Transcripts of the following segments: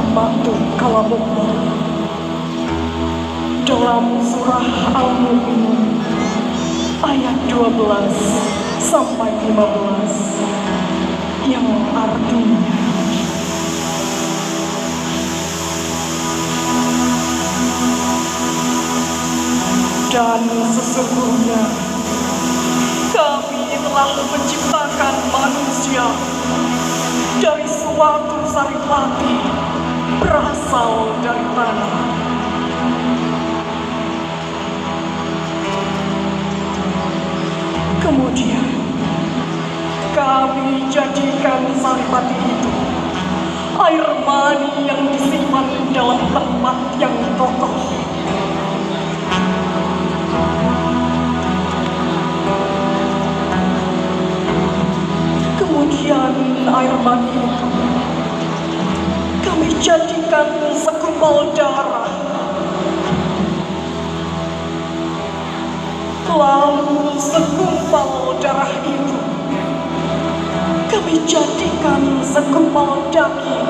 rahmatun kalamukmin dalam surah Al-Mu'minun ayat 12 sampai 15 yang artinya dan sesungguhnya kami telah menciptakan manusia dari suatu saripati berasal dari tanah. Kemudian kami jadikan saripati itu air mani yang disimpan dalam tempat yang kokoh. Kemudian air mani itu kami jadikan segumpal darah. Lalu segumpal darah itu kami jadikan segumpal daging.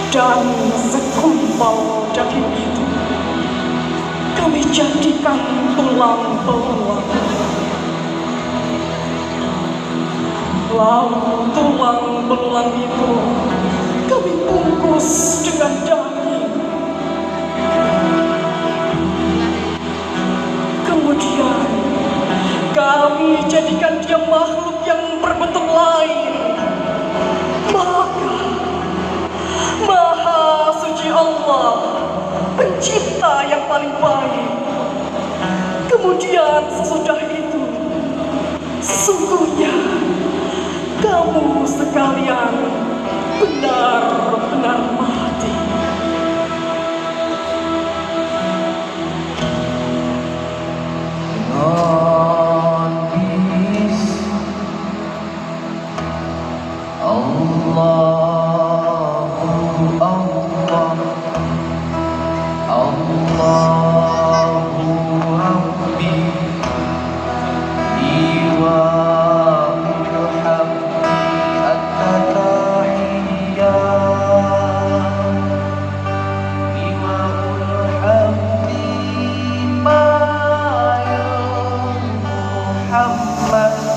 Dan segumpal daging itu kami jadikan tulang-belulang. Lalu tulang belulang itu kami bungkus dengan daging. Kemudian kami jadikan dia makhluk yang berbentuk lain. Maka Maha Suci Allah, Pencipta yang paling baik. Kemudian sesudah itu, sesungguhnya kamu sekalian benar-benar mati. Muhammad